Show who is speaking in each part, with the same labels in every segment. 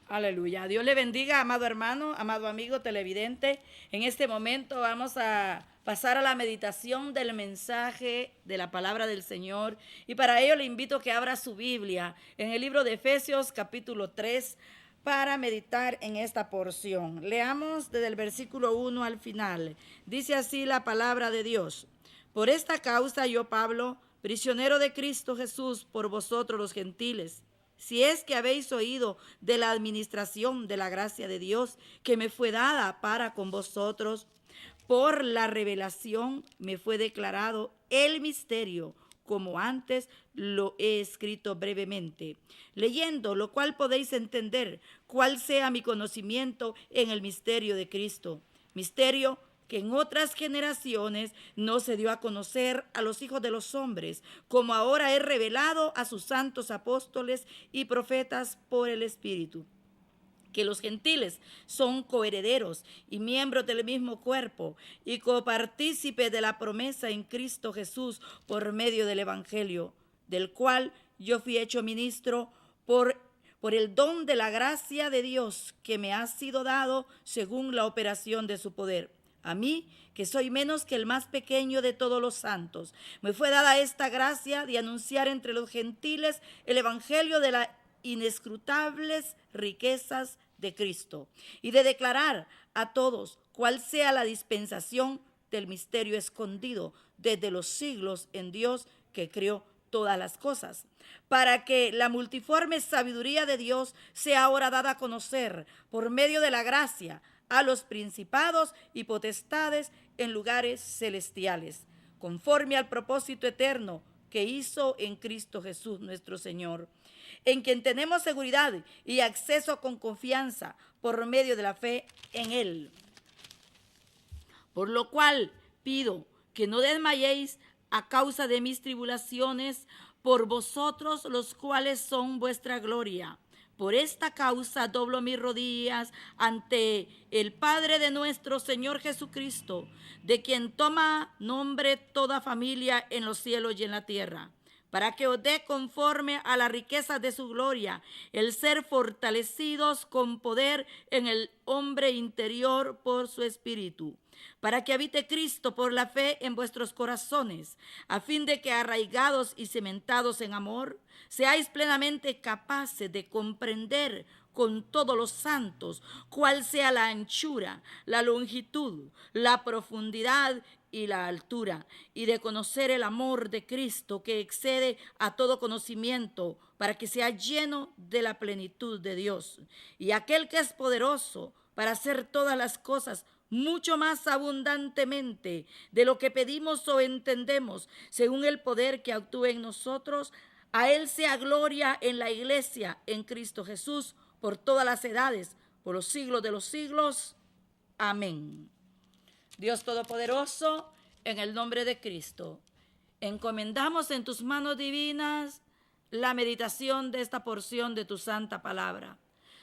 Speaker 1: Aleluya. Dios le bendiga, amado hermano, amado amigo televidente. En este momento vamos a pasar a la meditación del mensaje de la palabra del Señor. Y para ello le invito a que abra su Biblia en el libro de Efesios capítulo 3 para meditar en esta porción. Leamos desde el versículo 1 al final. Dice así la palabra de Dios. Por esta causa yo, Pablo, prisionero de Cristo Jesús, por vosotros los gentiles, si es que habéis oído de la administración de la gracia de Dios que me fue dada para con vosotros, por la revelación me fue declarado el misterio, como antes lo he escrito brevemente, leyendo lo cual podéis entender cuál sea mi conocimiento en el misterio de Cristo, misterio que en otras generaciones no se dio a conocer a los hijos de los hombres, como ahora he revelado a sus santos apóstoles y profetas por el Espíritu, que los gentiles son coherederos y miembros del mismo cuerpo y copartícipes de la promesa en Cristo Jesús por medio del Evangelio, del cual yo fui hecho ministro por el don de la gracia de Dios que me ha sido dado según la operación de su poder. A mí, que soy menos que el más pequeño de todos los santos, me fue dada esta gracia de anunciar entre los gentiles el evangelio de las inescrutables riquezas de Cristo y de declarar a todos cuál sea la dispensación del misterio escondido desde los siglos en Dios que creó todas las cosas, para que la multiforme sabiduría de Dios sea ahora dada a conocer por medio de la gracia a los principados y potestades en lugares celestiales, conforme al propósito eterno que hizo en Cristo Jesús nuestro Señor, en quien tenemos seguridad y acceso con confianza por medio de la fe en Él. Por lo cual pido que no desmayéis a causa de mis tribulaciones por vosotros, los cuales son vuestra gloria. Por esta causa doblo mis rodillas ante el Padre de nuestro Señor Jesucristo, de quien toma nombre toda familia en los cielos y en la tierra, para que os dé conforme a las riquezas de su gloria, el ser fortalecidos con poder en el hombre interior por su espíritu, para que habite Cristo por la fe en vuestros corazones, a fin de que arraigados y cimentados en amor, seáis plenamente capaces de comprender con todos los santos cuál sea la anchura, la longitud, la profundidad y la altura, y de conocer el amor de Cristo que excede a todo conocimiento, para que sea lleno de la plenitud de Dios. Y aquel que es poderoso para hacer todas las cosas mucho más abundantemente de lo que pedimos o entendemos, según el poder que actúa en nosotros, a Él sea gloria en la iglesia, en Cristo Jesús, por todas las edades, por los siglos de los siglos. Amén. Dios Todopoderoso, en el nombre de Cristo, encomendamos en tus manos divinas la meditación de esta porción de tu santa palabra,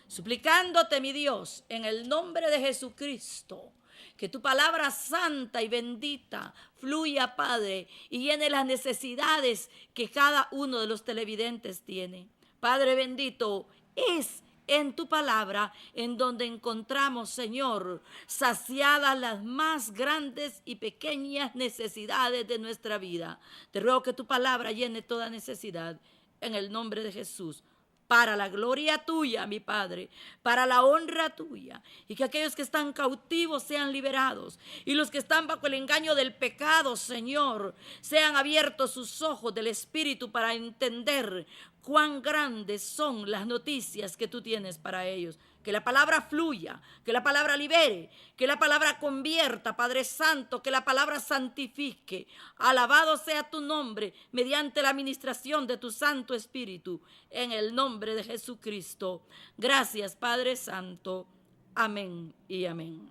Speaker 1: suplicándote, mi Dios, en el nombre de Jesucristo, que tu palabra santa y bendita fluya, Padre, y llene las necesidades que cada uno de los televidentes tiene. Padre bendito, es en tu palabra en donde encontramos, Señor, saciadas las más grandes y pequeñas necesidades de nuestra vida. Te ruego que tu palabra llene toda necesidad en el nombre de Jesús, para la gloria tuya, mi Padre, para la honra tuya, y que aquellos que están cautivos sean liberados, y los que están bajo el engaño del pecado, Señor, sean abiertos sus ojos del Espíritu para entender cuán grandes son las noticias que tú tienes para ellos. Que la palabra fluya, que la palabra libere, que la palabra convierta, Padre Santo, que la palabra santifique. Alabado sea tu nombre mediante la administración de tu Santo Espíritu, en el nombre de Jesucristo. Gracias, Padre Santo. Amén y amén.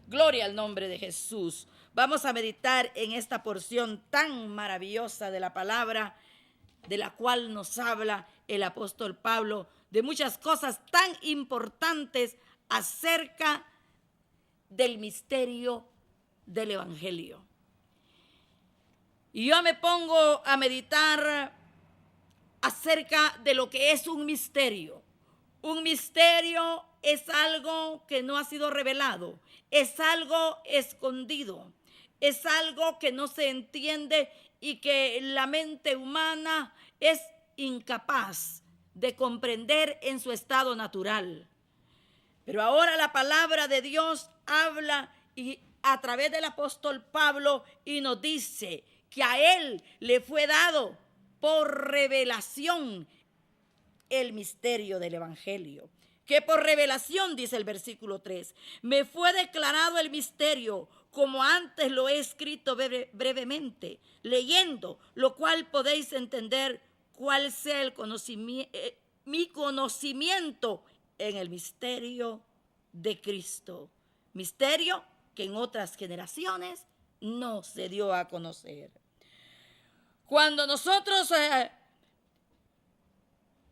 Speaker 1: Gloria al nombre de Jesús. Vamos a meditar en esta porción tan maravillosa de la palabra, de la cual nos habla el apóstol Pablo, de muchas cosas tan importantes acerca del misterio del Evangelio. Y yo me pongo a meditar acerca de lo que es un misterio. Un misterio es algo que no ha sido revelado, es algo escondido, es algo que no se entiende y que la mente humana es incapaz de comprender en su estado natural. Pero ahora la palabra de Dios habla y a través del apóstol Pablo y nos dice que a él le fue dado por revelación el misterio del evangelio. Que por revelación, dice el versículo 3, me fue declarado el misterio, como antes lo he escrito brevemente, leyendo, lo cual podéis entender cuál sea el mi conocimiento en el misterio de Cristo. Misterio que en otras generaciones no se dio a conocer. Cuando nosotros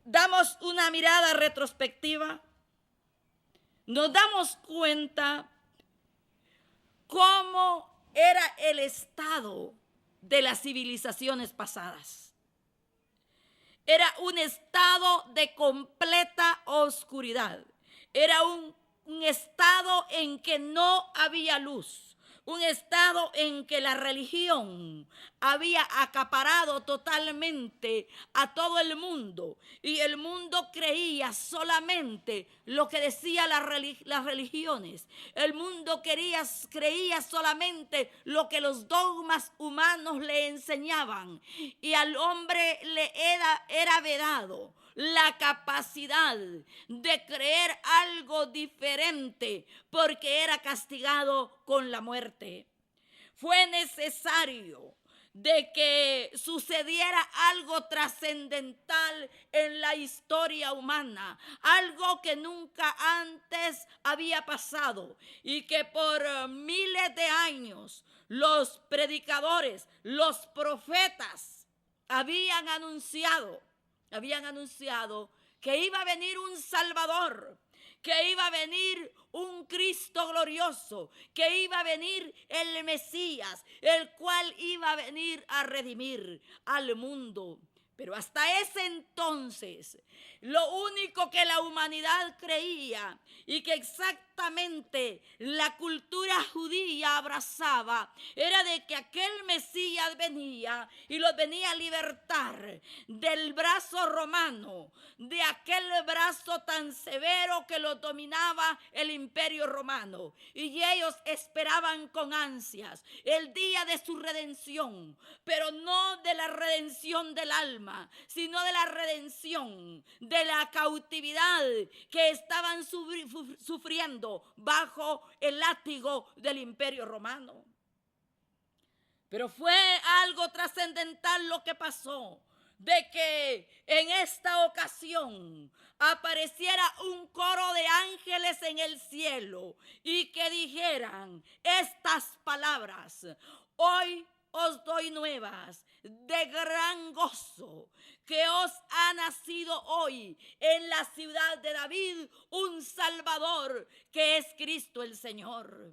Speaker 1: damos una mirada retrospectiva, nos damos cuenta cómo era el estado de las civilizaciones pasadas. Era un estado de completa oscuridad. Era un estado en que no había luz. Un estado en que la religión había acaparado totalmente a todo el mundo y el mundo creía solamente lo que decían las religiones. El mundo creía solamente lo que los dogmas humanos le enseñaban y al hombre le era vedado la capacidad de creer algo diferente porque era castigado con la muerte. Fue necesario de que sucediera algo trascendental en la historia humana, algo que nunca antes había pasado y que por miles de años los predicadores, los profetas habían anunciado que iba a venir un Salvador, que iba a venir un Cristo glorioso, que iba a venir el Mesías, el cual iba a venir a redimir al mundo. Pero hasta ese entonces, lo único que la humanidad creía y que exactamente la cultura judía abrazaba era de que aquel Mesías venía y los venía a libertar del brazo romano, de aquel brazo tan severo que los dominaba el imperio romano. Y ellos esperaban con ansias el día de su redención, pero no de la redención del alma, sino de la redención de la cautividad que estaban sufriendo bajo el látigo del imperio romano. Pero fue algo trascendental lo que pasó, de que en esta ocasión apareciera un coro de ángeles en el cielo y que dijeran estas palabras: hoy os doy nuevas de gran gozo, que os ha nacido hoy en la ciudad de David un Salvador, que es Cristo el Señor.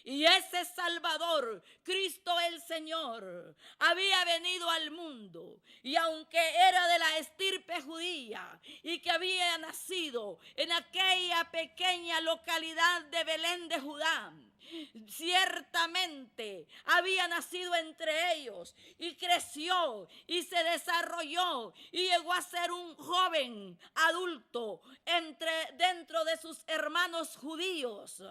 Speaker 1: Y ese Salvador, Cristo el Señor, había venido al mundo, y aunque era de la estirpe judía y que había nacido en aquella pequeña localidad de Belén de Judá, ciertamente había nacido entre ellos y creció y se desarrolló y llegó a ser un joven adulto dentro de sus hermanos judíos.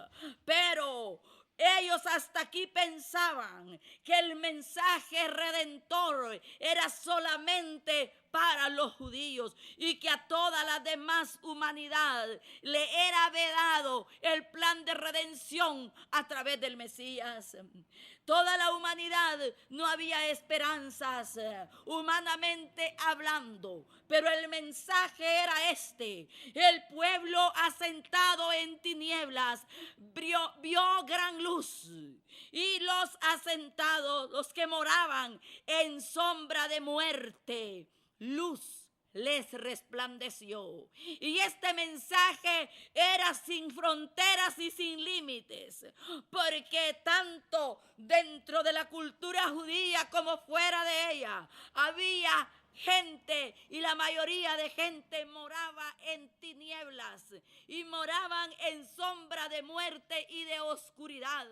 Speaker 1: Pero ellos hasta aquí pensaban que el mensaje redentor era solamente para los judíos y que a toda la demás humanidad le era vedado el plan de redención a través del Mesías. Toda la humanidad no había esperanzas humanamente hablando, pero el mensaje era este: el pueblo asentado en tinieblas vio gran luz, y los asentados, los que moraban en sombra de muerte, luz les resplandeció. Y este mensaje era sin fronteras y sin límites, porque tanto dentro de la cultura judía como fuera de ella había gente, y la mayoría de gente moraba en tinieblas y moraban en sombra de muerte y de oscuridad.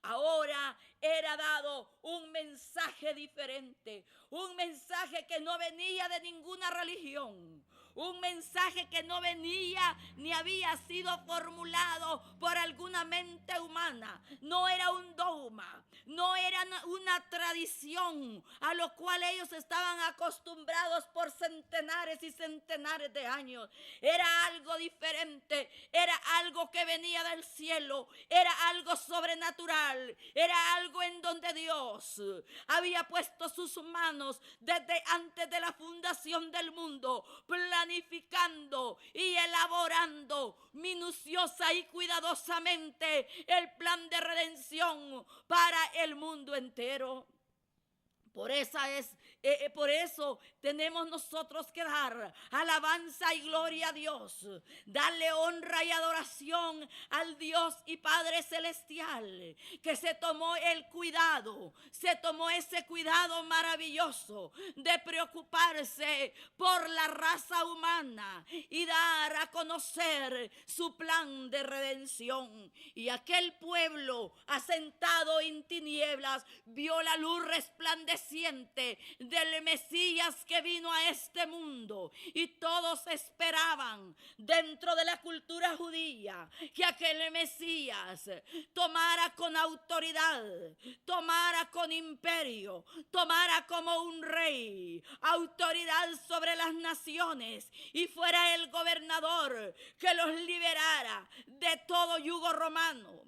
Speaker 1: Ahora era dado un mensaje diferente, un mensaje que no venía de ninguna religión, un mensaje que no venía ni había sido formulado por alguna mente humana. No era un dogma, no era una tradición a lo cual ellos estaban acostumbrados por centenares y centenares de años. Era algo diferente, era algo que venía del cielo, era algo sobrenatural, era algo en donde Dios había puesto sus manos desde antes de la fundación del mundo, planificando y elaborando minuciosa y cuidadosamente el plan de redención para el mundo entero. Por eso tenemos nosotros que dar alabanza y gloria a Dios, darle honra y adoración al Dios y Padre Celestial, que se tomó ese cuidado maravilloso de preocuparse por la raza humana y dar a conocer su plan de redención. Y aquel pueblo asentado en tinieblas vio la luz resplandeciente del Mesías que vino a este mundo, y todos esperaban dentro de la cultura judía que aquel Mesías tomara con autoridad, tomara con imperio, tomara como un rey autoridad sobre las naciones y fuera el gobernador que los liberara de todo yugo romano.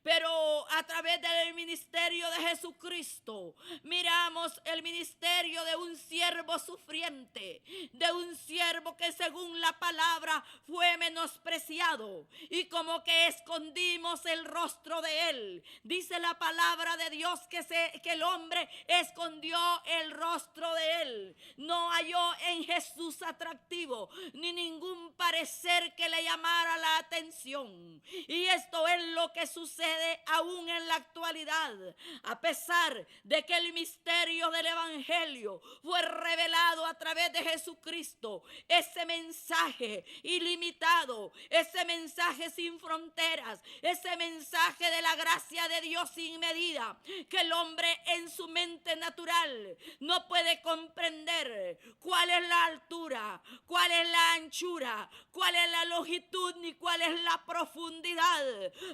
Speaker 1: Pero a través del ministerio de Jesucristo miramos el ministerio de un siervo sufriente, de un siervo que según la palabra fue menospreciado y como que escondimos el rostro de él. Dice la palabra de Dios que el hombre escondió el rostro de él. No halló en Jesús atractivo ni ningún parecer que le llamara la atención. Y esto es lo que sucede aún en la actualidad. A pesar de que el misterio del evangelio fue revelado a través de Jesucristo, ese mensaje ilimitado, ese mensaje sin fronteras, ese mensaje de la gracia de Dios sin medida, que el hombre en su mente natural no puede comprender cuál es la altura, cuál es la anchura, cuál es la longitud ni cuál es la profundidad,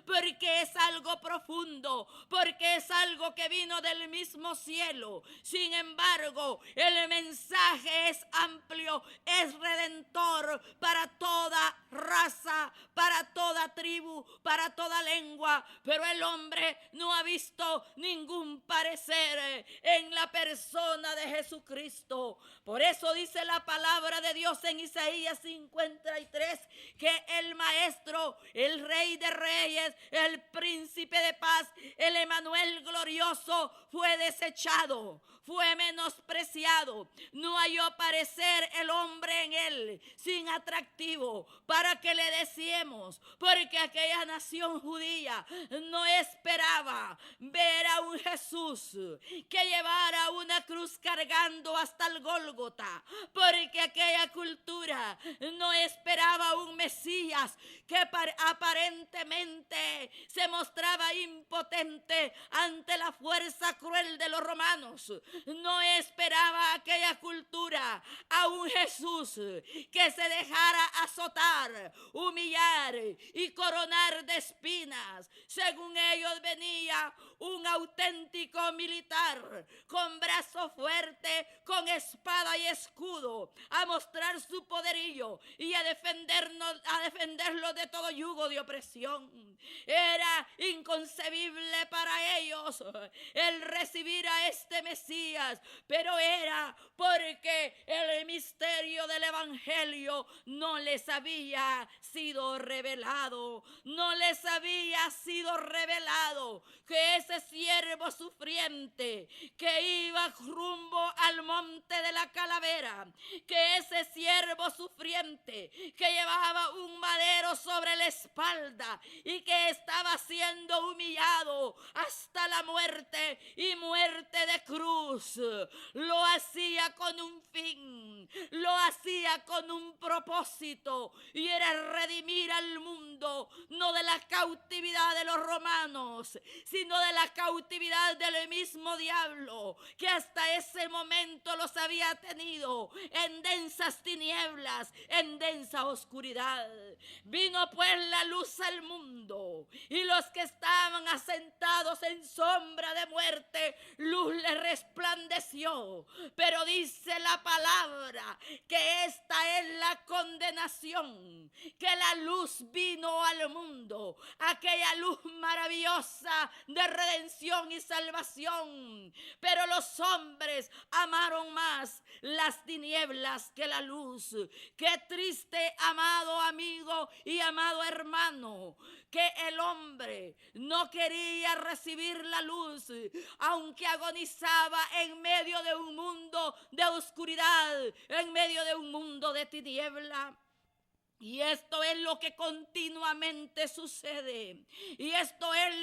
Speaker 1: porque es algo profundo, porque es algo que vino del mismo cielo. Sin embargo, el mensaje es amplio, es redentor para toda raza, para toda tribu, para toda lengua, pero el hombre no ha visto ningún parecer en la persona de Jesucristo. Por eso dice la palabra de Dios en Isaías 53 que el Maestro, el Rey de Reyes, el Príncipe de Paz, el Emanuel glorioso, fue desechado, fue menospreciado. No halló parecer el hombre en él, sin atractivo para que le deseemos, porque aquella nación judía no esperaba ver a un Jesús que llevara una cruz cargando hasta el Gólgota, porque aquella cultura no esperaba un Mesías que aparentemente se mostraba impotente ante la fuerza cruel de los romanos. No esperaba aquella cultura a un Jesús que se dejara azotar, humillar y coronar de espinas. Según ellos venía un auténtico militar con brazo fuerte, con espada y escudo, a mostrar su poderío y a defenderlo de todo yugo de opresión. Era inconcebible para ellos el recibir a este Mesías, pero era porque el misterio del evangelio no les había sido revelado. No les había sido revelado que ese siervo sufriente que iba rumbo al monte de la calavera, que ese siervo sufriente que llevaba un madero sobre la espalda y que estaba siendo humillado hasta la muerte y muerte de cruz, lo hacía con un fin, lo hacía con un propósito, y era redimir al mundo, no de la cautividad de los romanos, sino de la cautividad del mismo diablo, que hasta ese momento los había tenido en densas tinieblas, en densa oscuridad. Vino pues la luz al mundo, y los que estaban asentados en sombra de muerte, luz les resplandeció. Pero dice la palabra que esta es la condenación, que la luz vino al mundo, aquella luz maravillosa de redención y salvación, pero los hombres amaron más las tinieblas que la luz. Qué triste, amado amigo y amado hermano, que el hombre no quería recibir la luz, aunque agonizaba en medio de un mundo de oscuridad, en medio de un mundo de tiniebla. Y esto es lo que continuamente sucede. Y esto es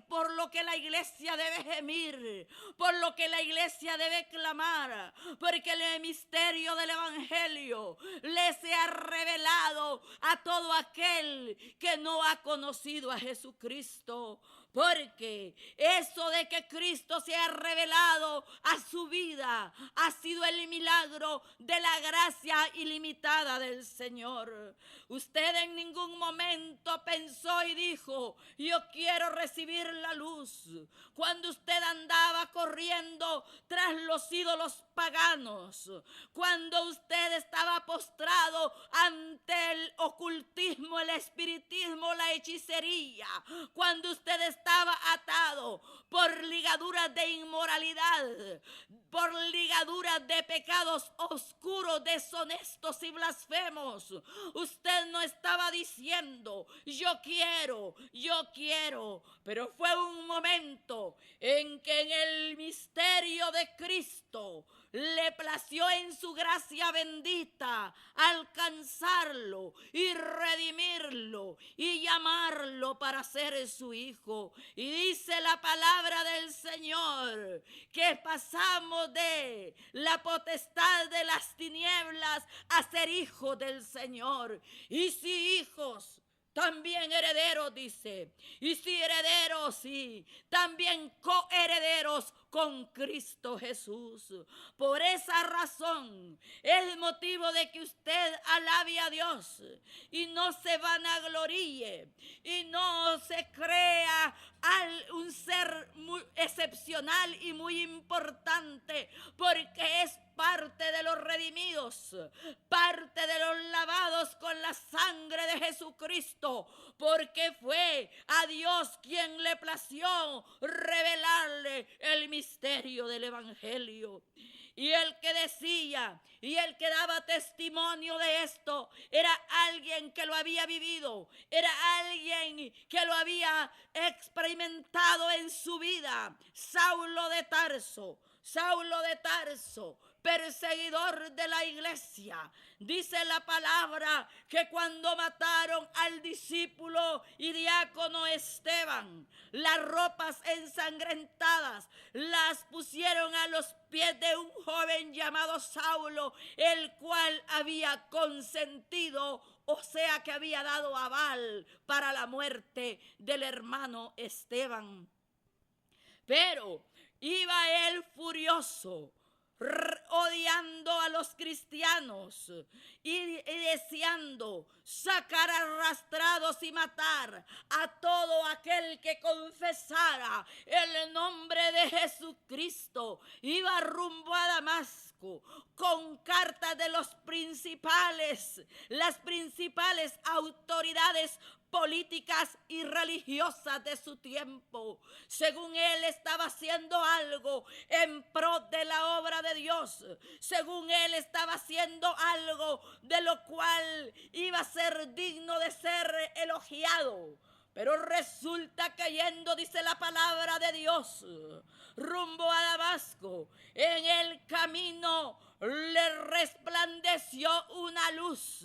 Speaker 1: por lo que la iglesia debe gemir, por lo que la iglesia debe clamar, porque el misterio del evangelio le se ha revelado a todo aquel que no ha conocido a Jesucristo. Porque eso de que Cristo se ha revelado a su vida ha sido el milagro de la gracia ilimitada del Señor. Usted en ningún momento pensó y dijo: yo quiero recibir la luz. Cuando usted andaba corriendo tras los ídolos paganos, cuando usted estaba postrado ante el ocultismo, el espiritismo, la hechicería, cuando usted estaba atado por ligaduras de inmoralidad, por ligaduras de pecados oscuros, deshonestos y blasfemos, usted no estaba diciendo: yo quiero, pero fue un momento en que en el misterio de Cristo le plació en su gracia bendita alcanzarlo y redimirlo y llamarlo para ser su hijo. Y dice la palabra del Señor que pasamos de la potestad de las tinieblas a ser hijos del Señor. Y si hijos, también herederos, dice. Y si herederos, sí, también coherederos con Cristo Jesús. Por esa razón es el motivo de que usted alabe a Dios y no se vanagloríe y no se crea un ser muy excepcional y muy importante, porque es parte de los redimidos, parte de los lavados con la sangre de Jesucristo, porque fue a Dios quien le plació revelarle el misterio del evangelio. Y el que decía y el que daba testimonio de esto era alguien que lo había vivido, era alguien que lo había experimentado en su vida. Saulo de Tarso, perseguidor de la iglesia. Dice la palabra que cuando mataron al discípulo y diácono Esteban, las ropas ensangrentadas las pusieron a los pies de un joven llamado Saulo, el cual había consentido, o sea que había dado aval para la muerte del hermano Esteban. Pero iba él furioso, odiando a los cristianos y deseando sacar arrastrados y matar a todo aquel que confesara el nombre de Jesucristo. Iba rumbo a Damasco Damasco con cartas de las principales autoridades políticas y religiosas de su tiempo. Según él estaba haciendo algo en pro de la obra de Dios, según él estaba haciendo algo de lo cual iba a ser digno de ser elogiado. Pero resulta que yendo, dice la palabra de Dios, rumbo a Damasco, en el camino le resplandeció una luz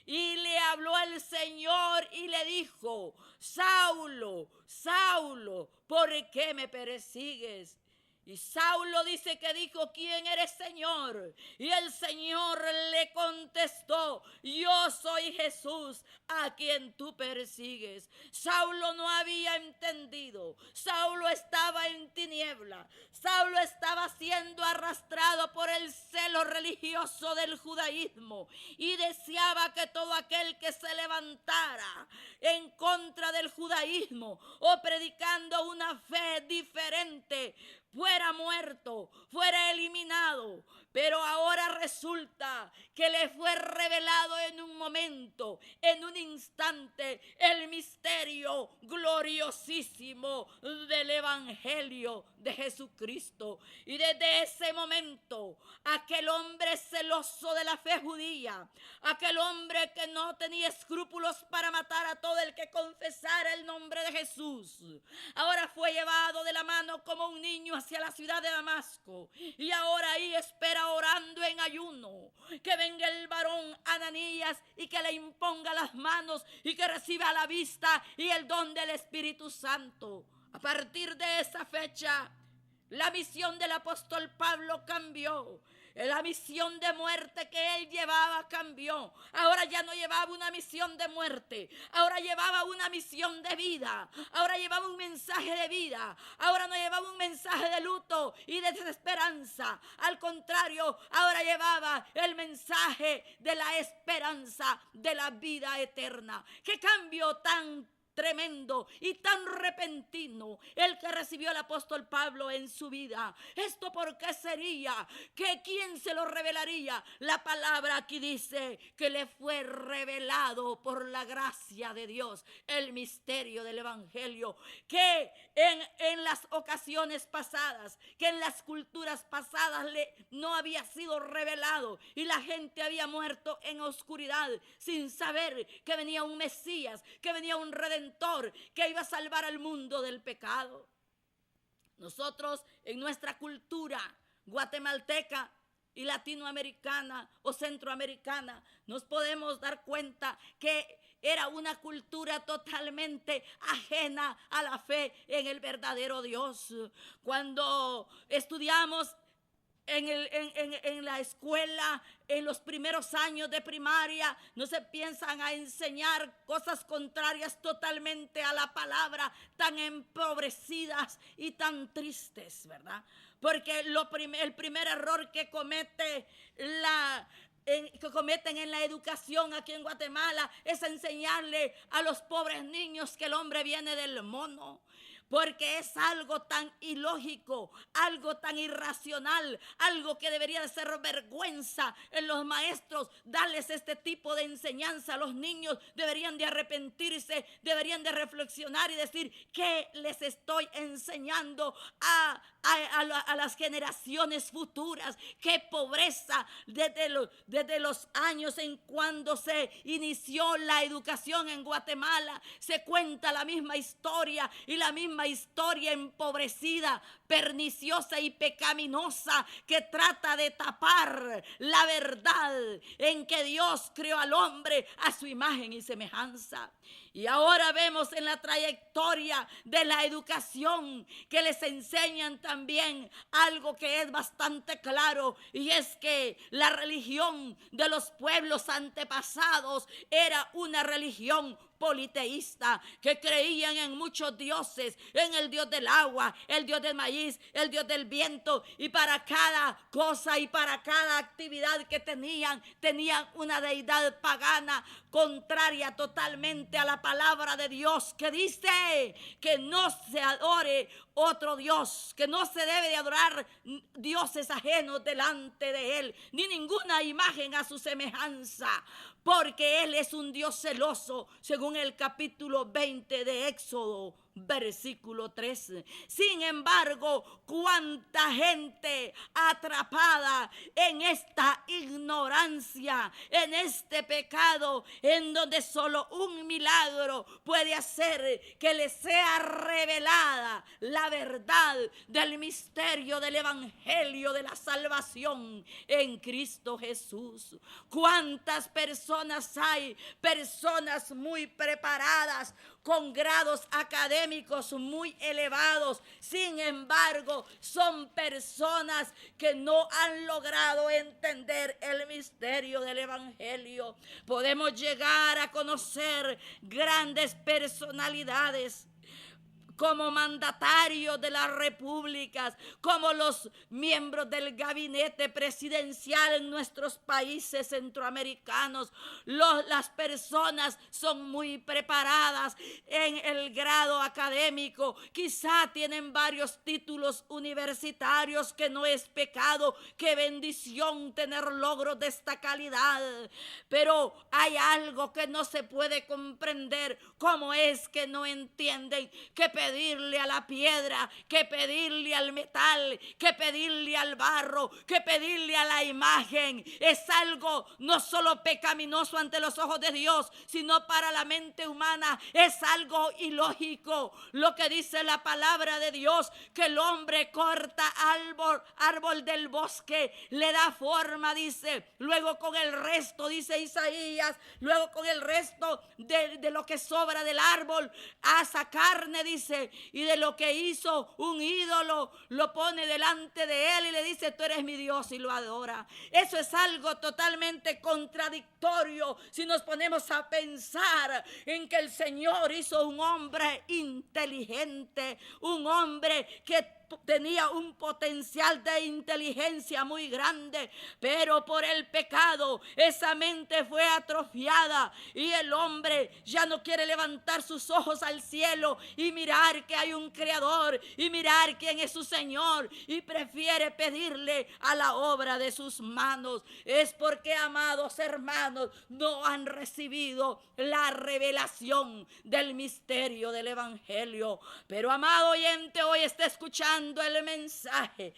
Speaker 1: y le habló el Señor y le dijo: Saulo, Saulo, ¿por qué me persigues? Y Saulo dice que dijo: ¿quién eres, Señor? Y el Señor le contestó: yo soy Jesús a quien tú persigues. Saulo no había entendido. Saulo estaba en tiniebla. Saulo estaba siendo arrastrado por el celo religioso del judaísmo y deseaba que todo aquel que se levantara en contra del judaísmo o predicando una fe diferente fuera muerto, fuera eliminado. Pero ahora resulta que le fue revelado en un momento, en un instante, el misterio gloriosísimo del Evangelio de Jesucristo. Y desde ese momento, aquel hombre celoso de la fe judía, aquel hombre que no tenía escrúpulos para matar a todo el que confesara el nombre de Jesús, ahora fue llevado de la mano como un niño hacia la ciudad de Damasco. Y ahora ahí espera, orando en ayuno, que venga el varón Ananías y que le imponga las manos y que reciba la vista y el don del Espíritu Santo. A partir de esa fecha, la misión del apóstol Pablo cambió. La misión de muerte que él llevaba cambió. Ahora ya no llevaba una misión de muerte, ahora llevaba una misión de vida. Ahora llevaba un mensaje de vida. Ahora no llevaba un mensaje de luto y de desesperanza. Al contrario, ahora llevaba el mensaje de la esperanza de la vida eterna. ¡Qué cambio tan tremendo y tan repentino el que recibió el apóstol Pablo en su vida! ¿Esto por qué sería? ¿Que quién se lo revelaría? La palabra aquí dice que le fue revelado por la gracia de Dios el misterio del Evangelio, que en las ocasiones pasadas, que en las culturas pasadas no había sido revelado y la gente había muerto en oscuridad sin saber que venía un Mesías, que venía un Redentor, que iba a salvar al mundo del pecado. Nosotros en nuestra cultura guatemalteca y latinoamericana o centroamericana nos podemos dar cuenta que era una cultura totalmente ajena a la fe en el verdadero Dios. Cuando estudiamos en la escuela, en los primeros años de primaria, no se piensan a enseñar cosas contrarias totalmente a la palabra, tan empobrecidas y tan tristes, ¿verdad? Porque el primer error que cometen en la educación aquí en Guatemala es enseñarle a los pobres niños que el hombre viene del mono. Porque es algo tan ilógico, algo tan irracional, algo que debería de ser vergüenza en los maestros, darles este tipo de enseñanza a los niños. Deberían de arrepentirse, deberían de reflexionar y decir: ¿qué les estoy enseñando a las generaciones futuras? ¡Qué pobreza! Desde los años en cuando se inició la educación en Guatemala, se cuenta la misma historia y la misma historia empobrecida, perniciosa y pecaminosa, que trata de tapar la verdad en que Dios creó al hombre a su imagen y semejanza. Y ahora vemos en la trayectoria de la educación que les enseñan también algo que es bastante claro, y es que la religión de los pueblos antepasados era una religión politeístas que creían en muchos dioses, en el dios del agua, el dios del maíz, el dios del viento, y para cada cosa y para cada actividad que tenían una deidad pagana contraria totalmente a la palabra de Dios, que dice que no se adore otro Dios, que no se debe de adorar dioses ajenos delante de Él, ni ninguna imagen a su semejanza, porque Él es un Dios celoso, según el capítulo 20 de Éxodo, versículo 13. Sin embargo, cuánta gente atrapada en esta ignorancia, en este pecado, en donde solo un milagro puede hacer que le sea revelada la verdad del misterio del evangelio de la salvación en Cristo Jesús. Cuántas personas hay, personas muy preparadas, con grados académicos muy elevados, sin embargo, son personas que no han logrado entender el misterio del evangelio. Podemos llegar a conocer grandes personalidades como mandatarios de las repúblicas, como los miembros del gabinete presidencial en nuestros países centroamericanos. Las personas son muy preparadas en el grado académico, quizá tienen varios títulos universitarios, que no es pecado, qué bendición tener logros de esta calidad, pero hay algo que no se puede comprender. ¿Cómo es que no entienden que pedirle a la piedra, que pedirle al metal, que pedirle al barro, que pedirle a la imagen es algo no solo pecaminoso ante los ojos de Dios, sino para la mente humana es algo ilógico? Lo que dice la palabra de Dios, que el hombre corta árbol del bosque, le da forma, dice, luego con el resto, dice Isaías, luego con el resto de lo que sobra del árbol, asa carne, dice, y de lo que hizo un ídolo, lo pone delante de él y le dice: tú eres mi Dios, y lo adora. Eso es algo totalmente contradictorio si nos ponemos a pensar en que el Señor hizo un hombre inteligente, un hombre que tenía un potencial de inteligencia muy grande, pero por el pecado esa mente fue atrofiada y el hombre ya no quiere levantar sus ojos al cielo y mirar que hay un creador y mirar quién es su Señor, y prefiere pedirle a la obra de sus manos. Es porque, amados hermanos, no han recibido la revelación del misterio del evangelio. Pero, amado oyente, hoy está escuchando el mensaje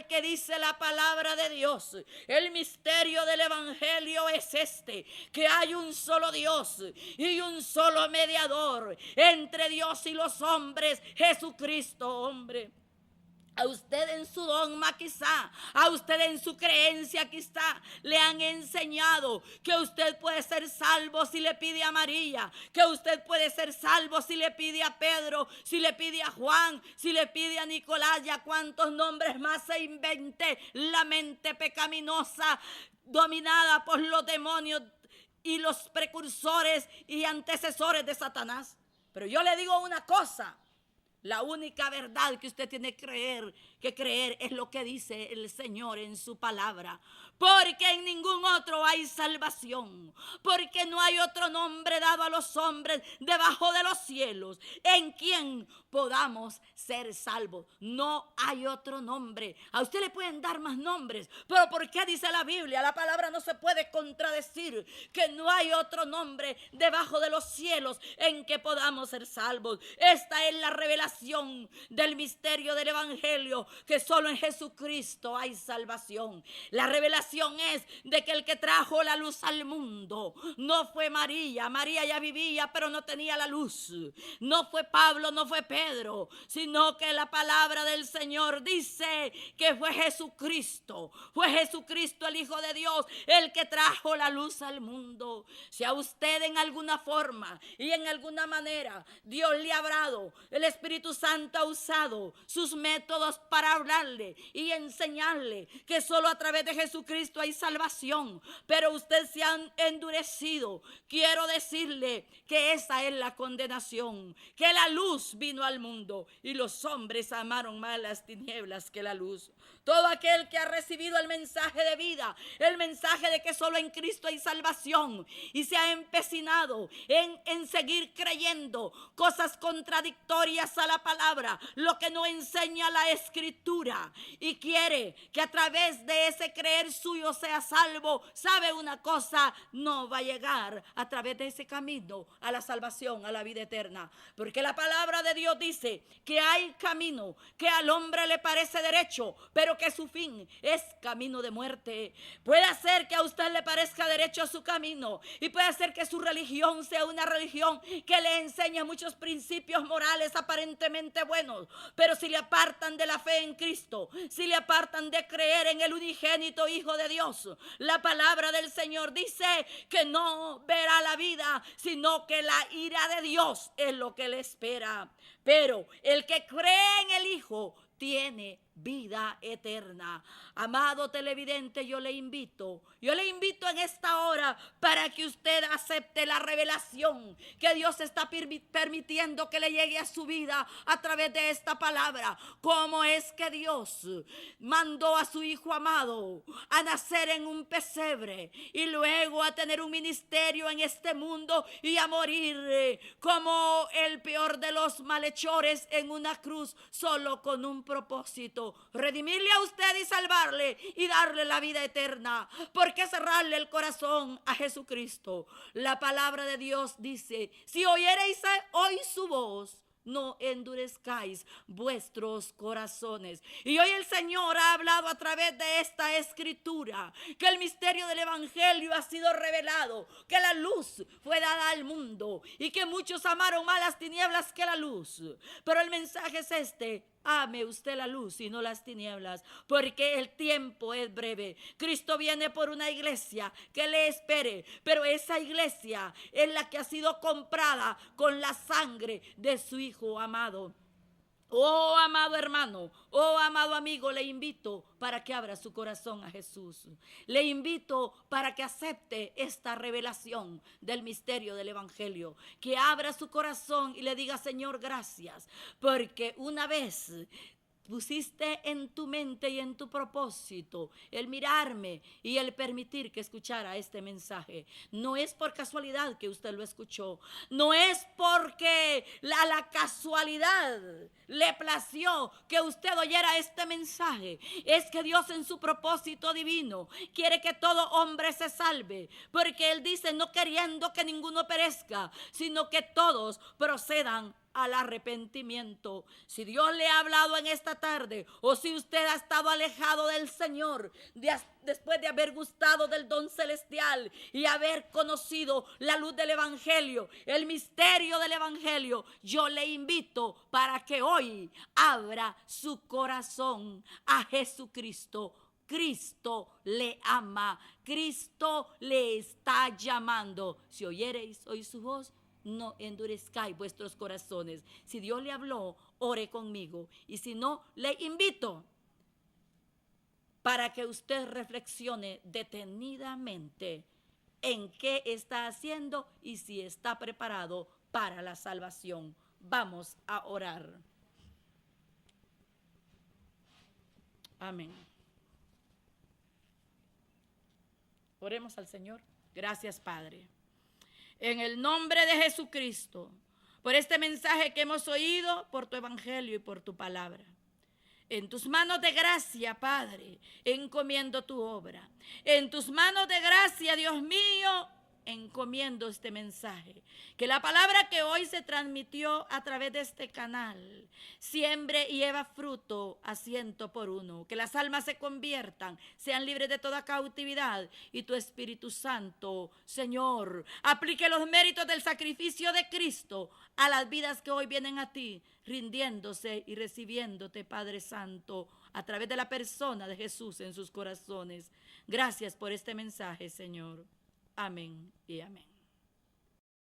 Speaker 1: que dice la palabra de Dios. El misterio del evangelio es este: que hay un solo Dios y un solo mediador entre Dios y los hombres, Jesucristo hombre. A usted en su dogma quizá, a usted en su creencia quizá, le han enseñado que usted puede ser salvo si le pide a María, que usted puede ser salvo si le pide a Pedro, si le pide a Juan, si le pide a Nicolás, y a cuántos nombres más se invente la mente pecaminosa dominada por los demonios y los precursores y antecesores de Satanás. Pero yo le digo una cosa: la única verdad que usted tiene que creer es lo que dice el Señor en su palabra. Porque en ningún otro hay salvación. Porque no hay otro nombre dado a los hombres debajo de los cielos en quien podamos ser salvos. No hay otro nombre. A usted le pueden dar más nombres, pero ¿por qué dice la Biblia? La palabra no se puede contradecir, que no hay otro nombre debajo de los cielos en que podamos ser salvos. Esta es la revelación del misterio del evangelio, que solo en Jesucristo hay salvación. La revelación es de que el que trajo la luz al mundo no fue María. María ya vivía, pero no tenía la luz. No fue Pablo, no fue Pedro, sino que la palabra del Señor dice que fue Jesucristo. Fue Jesucristo, el Hijo de Dios, el que trajo la luz al mundo. Si a usted en alguna forma y en alguna manera Dios le ha hablado, el Espíritu Santo ha usado sus métodos para para hablarle y enseñarle que solo a través de Jesucristo hay salvación, pero usted se ha endurecido. Quiero decirle que esa es la condenación, que la luz vino al mundo y los hombres amaron más las tinieblas que la luz. Todo aquel que ha recibido el mensaje de vida, el mensaje de que solo en Cristo hay salvación, y se ha empecinado en seguir creyendo cosas contradictorias a la palabra, lo que no enseña la Escritura, y quiere que a través de ese creer suyo sea salvo, sabe una cosa, no va a llegar a través de ese camino a la salvación, a la vida eterna, porque la palabra de Dios dice que hay camino que al hombre le parece derecho, pero que su fin es camino de muerte. Puede ser que a usted le parezca derecho su camino, y puede ser que su religión sea una religión que le enseña muchos principios morales aparentemente buenos, pero si le apartan de la fe en Cristo, si le apartan de creer en el unigénito Hijo de Dios, la palabra del Señor dice que no verá la vida, sino que la ira de Dios es lo que le espera. Pero el que cree en el Hijo tiene vida eterna. Amado televidente, yo le invito en esta hora para que usted acepte la revelación que Dios está permitiendo que le llegue a su vida a través de esta palabra. Cómo es que Dios mandó a su Hijo amado a nacer en un pesebre y luego a tener un ministerio en este mundo y a morir como el peor de los malhechores en una cruz, solo con un propósito: redimirle a usted y salvarle y darle la vida eterna. ¿Por qué cerrarle el corazón a Jesucristo? La palabra de Dios dice: si oyereis hoy su voz, no endurezcáis vuestros corazones. Y hoy el Señor ha hablado a través de esta escritura que el misterio del evangelio ha sido revelado, que la luz fue dada al mundo y que muchos amaron más las tinieblas que la luz. Pero el mensaje es este: ame usted la luz y no las tinieblas, porque el tiempo es breve. Cristo viene por una iglesia que le espere, pero esa iglesia es la que ha sido comprada con la sangre de su Hijo amado. Oh amado hermano, oh amado amigo, le invito para que abra su corazón a Jesús. Le invito para que acepte esta revelación del misterio del evangelio, que abra su corazón y le diga: Señor, gracias, porque una vez pusiste en tu mente y en tu propósito el mirarme y el permitir que escuchara este mensaje. No es por casualidad que usted lo escuchó, no es porque la casualidad le plació que usted oyera este mensaje. Es que Dios, en su propósito divino, quiere que todo hombre se salve, porque Él dice: no queriendo que ninguno perezca, sino que todos procedan al arrepentimiento. Si Dios le ha hablado en esta tarde, o si usted ha estado alejado del Señor después de haber gustado del don celestial y haber conocido la luz del evangelio, el misterio del evangelio, yo le invito para que hoy abra su corazón a Jesucristo. Cristo le ama, Cristo le está llamando. Si oyereis hoy su voz, no endurezcáis vuestros corazones. Si Dios le habló, ore conmigo. Y si no, le invito para que usted reflexione detenidamente en qué está haciendo y si está preparado para la salvación. Vamos a orar. Amén. Oremos al Señor. Gracias, Padre. En el nombre de Jesucristo, por este mensaje que hemos oído, por tu evangelio y por tu palabra. En tus manos de gracia, Padre, encomiendo tu obra. En tus manos de gracia, Dios mío, encomiendo este mensaje. Que la palabra que hoy se transmitió a través de este canal siembre y lleva fruto a 100 por 1. Que las almas se conviertan, sean libres de toda cautividad, y tu Espíritu Santo, Señor, aplique los méritos del sacrificio de Cristo a las vidas que hoy vienen a ti, rindiéndose y recibiéndote, Padre Santo, a través de la persona de Jesús en sus corazones. Gracias por este mensaje, Señor. Amén y amén.